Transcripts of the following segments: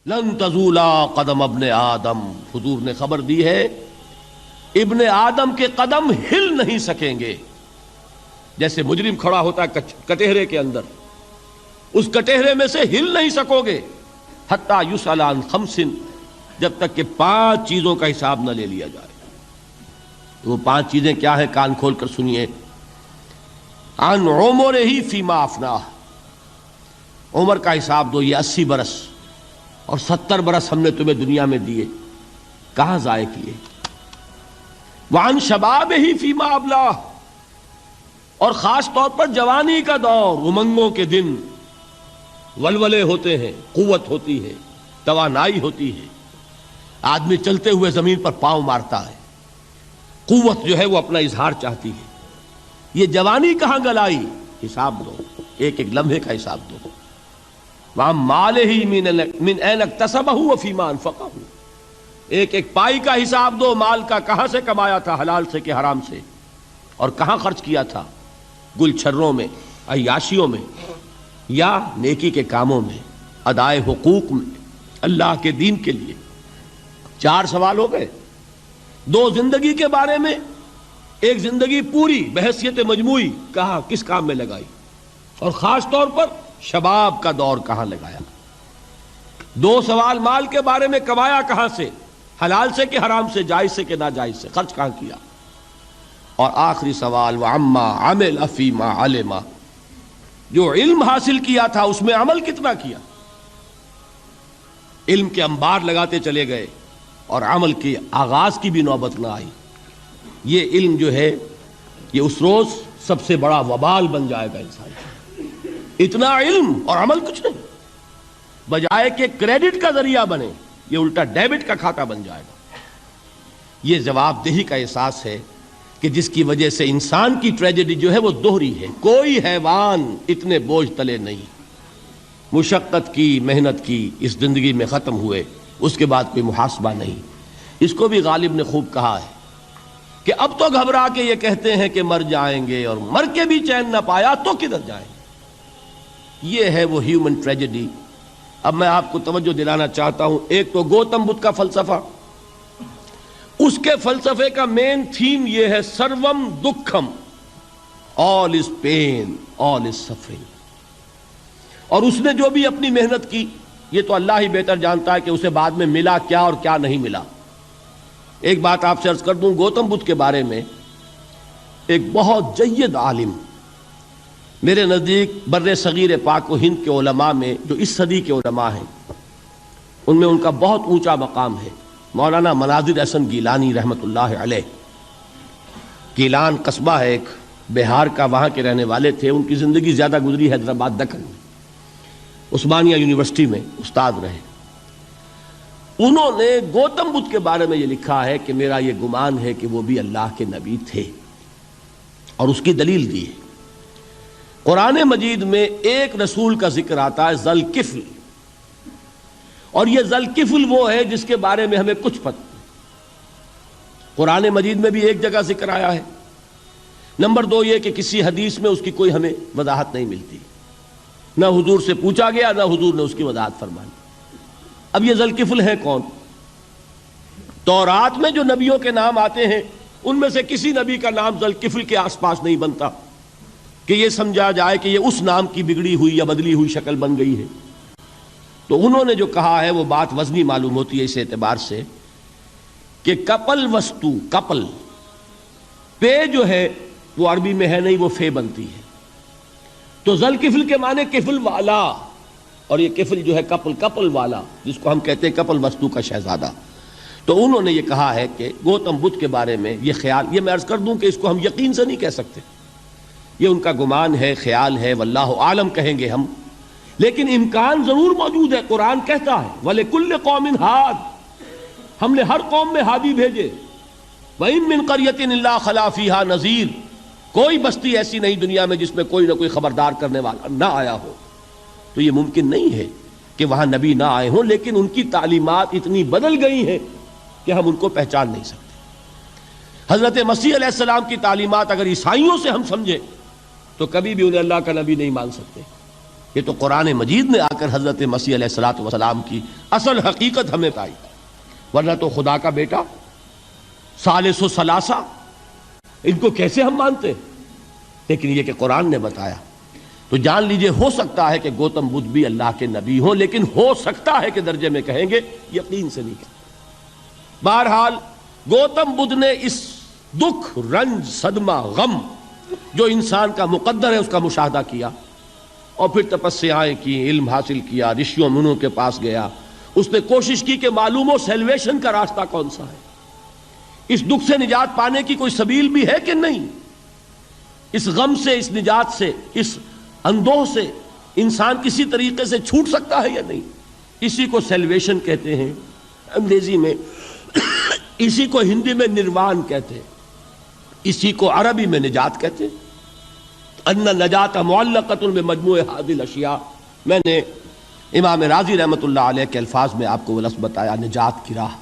لن تزولا قدم ابن آدم، حضور نے خبر دی ہے ابن آدم کے قدم ہل نہیں سکیں گے. جیسے مجرم کھڑا ہوتا ہے کٹہرے کے اندر، اس کٹہرے میں سے ہل نہیں سکو گے حتی یسأل عن خمس، جب تک کہ 5 چیزوں کا حساب نہ لے لیا جائے. وہ 5 چیزیں کیا ہیں؟ کان کھول کر سنیے. عن عمرہ فیما افناہ، عمر کا حساب دو. یہ 80 برس اور 70 برس ہم نے تمہیں دنیا میں دیے، کہاں ضائع کیے؟ وعن شبابہ فیما ابلاہ، اور خاص طور پر جوانی کا دور، امنگوں کے دن، ولولے ہوتے ہیں، قوت ہوتی ہے، توانائی ہوتی ہے، آدمی چلتے ہوئے زمین پر پاؤں مارتا ہے، قوت جو ہے وہ اپنا اظہار چاہتی ہے. یہ جوانی کہاں گلائی؟ حساب دو، ایک ایک لمحے کا حساب دو. وَعَن مَالِهِ مِنْ أَيْنَ اكْتَسَبَهُ وَفِيمَا أَنْفَقَهُ، ایک ایک پائی کا حساب دو. مال کا کہاں سے کمایا تھا، حلال سے کہ حرام سے، اور کہاں خرچ کیا تھا، گل چھروں میں، عیاشیوں میں، یا نیکی کے کاموں میں، ادائے حقوق میں، اللہ کے دین کے لیے. 4 سوال ہو گئے. 2 زندگی کے بارے میں، ایک زندگی پوری بحیثیت مجموعی کہاں کس کام میں لگائی، اور خاص طور پر شباب کا دور کہاں لگایا. 2 سوال مال کے بارے میں، کمایا کہاں سے، حلال سے کہ حرام سے، جائز سے کہ ناجائز سے، خرچ کہاں کیا. اور آخری سوال وعما عمل فیما علم، جو علم حاصل کیا تھا اس میں عمل کتنا کیا. علم کے انبار لگاتے چلے گئے اور عمل کے آغاز کی بھی نوبت نہ آئی. یہ علم جو ہے یہ اس روز سب سے بڑا وبال بن جائے گا انسان. اتنا علم اور عمل کچھ نہیں، بجائے کہ کریڈٹ کا ذریعہ بنے یہ الٹا ڈیبٹ کا کھاتا بن جائے گا. یہ جواب دہی کا احساس ہے کہ جس کی وجہ سے انسان کی ٹریجڈی جو ہے وہ دوہری ہے. کوئی حیوان اتنے بوجھ تلے نہیں، مشقت کی، محنت کی، اس زندگی میں ختم ہوئے، اس کے بعد کوئی محاسبہ نہیں. اس کو بھی غالب نے خوب کہا ہے کہ اب تو گھبرا کے یہ کہتے ہیں کہ مر جائیں گے، اور مر کے بھی چین نہ پایا تو کدھر جائیں گے. یہ ہے وہ ہیومن ٹریجڈی. اب میں آپ کو توجہ دلانا چاہتا ہوں. ایک تو گوتم بدھ کا فلسفہ، اس کے فلسفے کا مین تھیم یہ ہے سروم دکھم، آل از پین، آل از سفرنگ. اور اس نے جو بھی اپنی محنت کی یہ تو اللہ ہی بہتر جانتا ہے کہ اسے بعد میں ملا کیا اور کیا نہیں ملا. ایک بات آپ سے عرض کر دوں، گوتم بدھ کے بارے میں ایک بہت جید عالم میرے نزدیک بر صغیر پاک و ہند کے علماء میں، جو اس صدی کے علماء ہیں، ان میں ان کا بہت اونچا مقام ہے، مولانا مناظر احسن گیلانی رحمۃ اللہ علیہ. گیلان قصبہ ہے ایک بہار کا، وہاں کے رہنے والے تھے. ان کی زندگی زیادہ گزری حیدرآباد دکن میں، عثمانیہ یونیورسٹی میں استاد رہے. انہوں نے گوتم بدھ کے بارے میں یہ لکھا ہے کہ میرا یہ گمان ہے کہ وہ بھی اللہ کے نبی تھے، اور اس کی دلیل دی ہے. قرآن مجید میں ایک رسول کا ذکر آتا ہے، ذوالکفل، اور یہ ذوالکفل وہ ہے جس کے بارے میں ہمیں کچھ پتہ نہیں. قرآن مجید میں بھی ایک جگہ ذکر آیا ہے. نمبر 2 یہ کہ کسی حدیث میں اس کی کوئی ہمیں وضاحت نہیں ملتی، نہ حضور سے پوچھا گیا، نہ حضور نے اس کی وضاحت فرمائی. اب یہ ذوالکفل ہے کون؟ تورات میں جو نبیوں کے نام آتے ہیں ان میں سے کسی نبی کا نام ذوالکفل کے آس پاس نہیں بنتا کہ یہ سمجھا جائے کہ یہ اس نام کی بگڑی ہوئی یا بدلی ہوئی شکل بن گئی ہے. تو انہوں نے جو کہا ہے وہ بات وزنی معلوم ہوتی ہے اس اعتبار سے کہ کپل وستو، کپل، پے جو ہے وہ عربی میں ہے نہیں، وہ فے بنتی ہے. تو ذوالکفل کے معنی کفل والا، اور یہ کفل جو ہے کپل، کپل والا، جس کو ہم کہتے ہیں کپل وستو کا شہزادہ. تو انہوں نے یہ کہا ہے کہ گوتم بدھ کے بارے میں یہ خیال، یہ میں عرض کر دوں کہ اس کو ہم یقین سے نہیں کہہ سکتے، یہ ان کا گمان ہے، خیال ہے، واللہ عالم کہیں گے ہم، لیکن امکان ضرور موجود ہے. قرآن کہتا ہے وَلِكُلِّ قَوْمٍ ہَادٍ، ہم نے ہر قوم میں ہادی بھیجے. وَإِن مِّن قَرْيَةٍ إِلَّا خَلَا فِيهَا نَذِيرٌ، کوئی بستی ایسی نہیں دنیا میں جس میں کوئی نہ کوئی خبردار کرنے والا نہ آیا ہو. تو یہ ممکن نہیں ہے کہ وہاں نبی نہ آئے ہوں، لیکن ان کی تعلیمات اتنی بدل گئی ہیں کہ ہم ان کو پہچان نہیں سکتے. حضرت مسیح علیہ السلام کی تعلیمات اگر عیسائیوں سے ہم سمجھیں تو کبھی بھی انہیں اللہ کا نبی نہیں مان سکتے. یہ تو قرآن مجید نے آ کر حضرت مسیح علیہ السلام کی اصل حقیقت ہمیں بتائی، ورنہ تو خدا کا بیٹا ثالث و ثلاثہ ان کو کیسے ہم مانتے؟ لیکن یہ کہ قرآن نے بتایا تو جان لیجئے ہو سکتا ہے کہ گوتم بدھ بھی اللہ کے نبی ہوں، لیکن ہو سکتا ہے کہ درجے میں کہیں گے، یقین سے نہیں کہتے۔ بہرحال گوتم بدھ نے اس دکھ، رنج، صدمہ، غم جو انسان کا مقدر ہے اس کا مشاہدہ کیا، اور پھر تپسیائیں کی، علم حاصل کیا، رشیوں منوں کے پاس گیا، اس نے کوشش کی کہ معلوم ہو سیلویشن کا راستہ کون سا ہے، اس دکھ سے نجات پانے کی کوئی سبیل بھی ہے کہ نہیں، اس غم سے، اس نجات سے، اس اندوہ سے انسان کسی طریقے سے چھوٹ سکتا ہے یا نہیں۔ اسی کو سیلویشن کہتے ہیں انگریزی میں، اسی کو ہندی میں نروان کہتے ہیں، اسی کو عربی میں نجات کہتے ہیں۔ ان نجات معلقۃ بمجموع هذه الاشیاء، میں نے امام رازی رحمۃ اللہ علیہ کے الفاظ میں آپ کو وہ لفظ بتایا، نجات کی راہ۔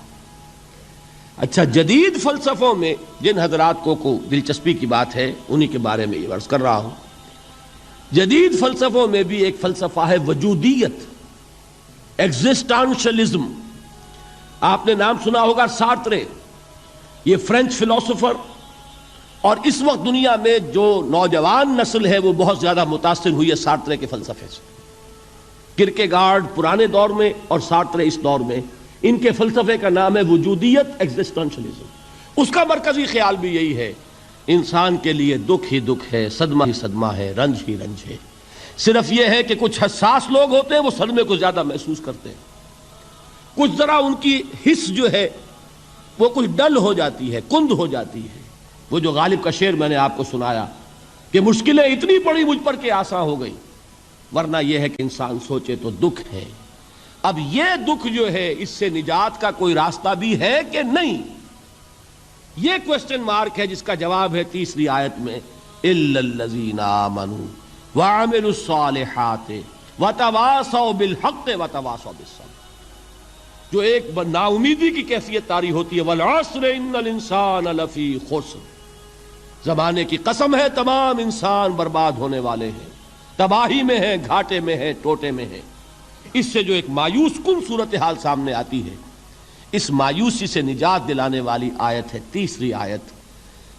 اچھا، جدید فلسفوں میں جن حضرات کو دلچسپی کی بات ہے انہی کے بارے میں یہ عرض کر رہا ہوں۔ جدید فلسفوں میں بھی ایک فلسفہ ہے وجودیت، ایگزسٹانشلزم۔ آپ نے نام سنا ہوگا سارترے، یہ فرینچ فلسفر، اور اس وقت دنیا میں جو نوجوان نسل ہے وہ بہت زیادہ متاثر ہوئی ہے سارترے کے فلسفے سے۔ کرکیگارڈ پرانے دور میں اور سارترے اس دور میں، ان کے فلسفے کا نام ہے وجودیت، ایگزسٹانشلزم۔ اس کا مرکزی خیال بھی یہی ہے، انسان کے لیے دکھ ہی دکھ ہے، صدمہ ہی صدمہ ہے، رنج ہی رنج ہے۔ صرف یہ ہے کہ کچھ حساس لوگ ہوتے ہیں وہ صدمے کو زیادہ محسوس کرتے ہیں، کچھ ذرا ان کی حس جو ہے وہ کچھ ڈل ہو جاتی ہے، کند ہو جاتی ہے۔ وہ جو غالب کا شعر میں نے آپ کو سنایا کہ مشکلیں اتنی پڑی مجھ پر کہ آسان ہو گئی، ورنہ یہ ہے کہ انسان سوچے تو دکھ ہے۔ اب یہ دکھ جو ہے اس سے نجات کا کوئی راستہ بھی ہے کہ نہیں، یہ کوسچن مارک ہے، جس کا جواب ہے تیسری آیت میں الا الذین آمنوا وعملوا الصالحات وتواصوا بالحق وتواصوا بالصبر۔ جو ایک نا امیدی کی کیفیت طاری ہوتی ہے، والعصر ان الانسان لفی خسر، زمانے کی قسم ہے تمام انسان برباد ہونے والے ہیں، تباہی میں ہیں، گھاٹے میں ہیں، ٹوٹے میں ہیں۔ اس سے جو ایک مایوس کن صورتحال سامنے آتی ہے، اس مایوسی سے نجات دلانے والی آیت ہے تیسری آیت۔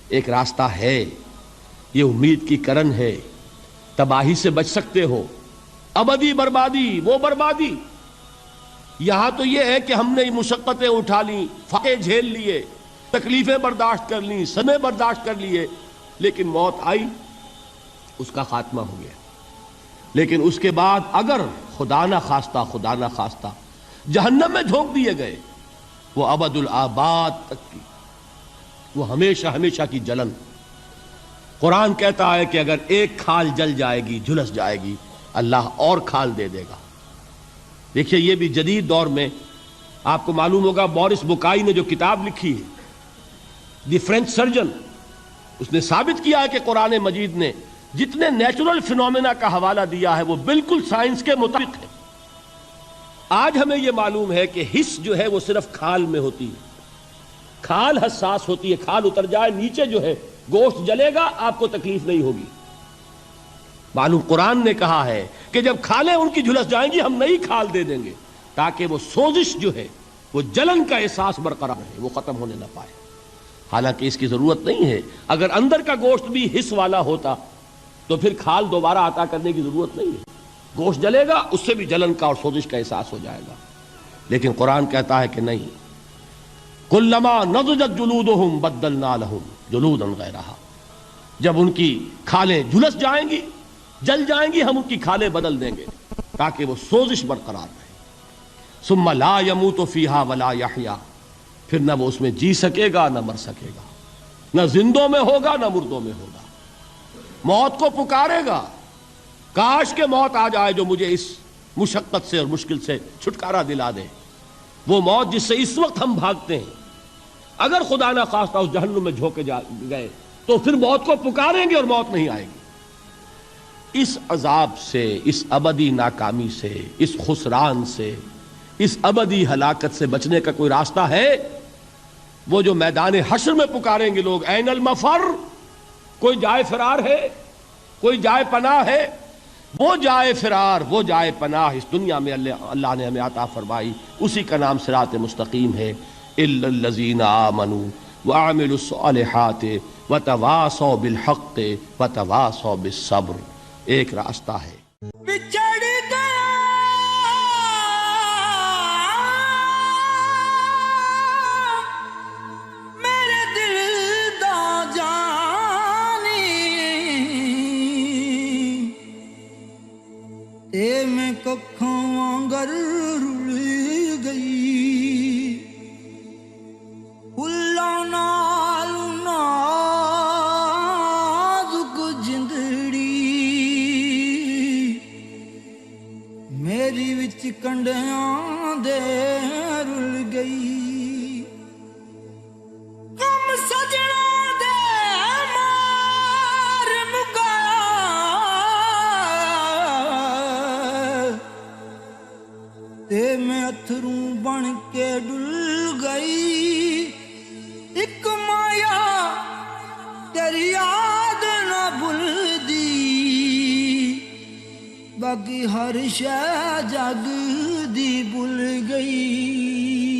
ایک راستہ ہے، یہ امید کی کرن ہے، تباہی سے بچ سکتے ہو، ابدی بربادی وہ بربادی۔ یہاں تو یہ ہے کہ ہم نے مشقتیں اٹھا لیں، فاقے جھیل لیے، تکلیفیں برداشت کر لیں، صدمے برداشت کر لیے، لیکن موت آئی، اس کا خاتمہ ہو گیا۔ لیکن اس کے بعد اگر خدا نہ خواستہ جہنم میں جھونک دیے گئے، وہ ابد الآباد تک کی، وہ ہمیشہ ہمیشہ کی جلن۔ قرآن کہتا ہے کہ اگر ایک کھال جل جائے گی، جھلس جائے گی، اللہ اور کھال دے دے گا۔ دیکھیے، یہ بھی جدید دور میں آپ کو معلوم ہوگا، بورس بکائی نے جو کتاب لکھی ہے دی فرینچ سرجن، اس نے ثابت کیا ہے کہ قرآن مجید نے جتنے نیچرل فینومینا کا حوالہ دیا ہے وہ بالکل سائنس کے مطابق ہے۔ آج ہمیں یہ معلوم ہے کہ حس جو ہے وہ صرف کھال میں ہوتی ہے، کھال حساس ہوتی ہے، کھال اتر جائے نیچے جو ہے گوشت جلے گا، آپ کو تکلیف نہیں ہوگی۔ معلوم قرآن نے کہا ہے کہ جب کھالیں ان کی جھلس جائیں گی، ہم نئی کھال دے دیں گے تاکہ وہ سوزش جو ہے، وہ جلن کا احساس برقرار رہے، وہ ختم ہونے نہ پائے۔ حالانکہ اس کی ضرورت نہیں ہے، اگر اندر کا گوشت بھی حس والا ہوتا تو پھر کھال دوبارہ عطا کرنے کی ضرورت نہیں ہے، گوشت جلے گا، اس سے بھی جلن کا اور سوزش کا احساس ہو جائے گا۔ لیکن قرآن کہتا ہے کہ نہیں، کلما نضجت جلودہم بدلنا لہم جلودا غیرہا، جب ان کی کھالیں جھلس جائیں گی، جل جائیں گی، ہم ان کی کھالیں بدل دیں گے تاکہ وہ سوزش برقرار رہے۔ ثم لا يموت فیہا ولا یحیا، پھر نہ وہ اس میں جی سکے گا نہ مر سکے گا، نہ زندوں میں ہوگا نہ مردوں میں ہوگا۔ موت کو پکارے گا، کاش کہ موت آ جائے جو مجھے اس مشقت سے اور مشکل سے چھٹکارا دلا دے۔ وہ موت جس سے اس وقت ہم بھاگتے ہیں، اگر خدا نہ خواستہ اس جہنم میں جھونکے گئے تو پھر موت کو پکاریں گے اور موت نہیں آئے گی۔ اس عذاب سے، اس ابدی ناکامی سے، اس خسران سے، اس ابدی ہلاکت سے بچنے کا کوئی راستہ ہے؟ وہ جو میدان حشر میں پکاریں گے لوگ، این المفر، کوئی جائے فرار ہے، کوئی جائے پناہ ہے؟ وہ جائے فرار، وہ جائے پناہ اس دنیا میں اللہ نے ہمیں عطا فرمائی، اسی کا نام صراط مستقیم ہے۔ الا الذین آمنوا وعملوا الصالحات وتواصوا بالحق وتواصوا بالصبر، ایک راستہ ہے۔ بچڑ گیا میرے دل دا جانی، تے میں ککھاں وانگر رل گئی، پھلاں نال نازک جندڑی میری وچ کنڈیاں دے رل گئی، غم سجنا دے مار مکا، تے میں اتھروں بن کے ڈل گئی، ایک مایا تیری یاد نہ بھلدی، باقی ہر شے جگ دی بھول گئی۔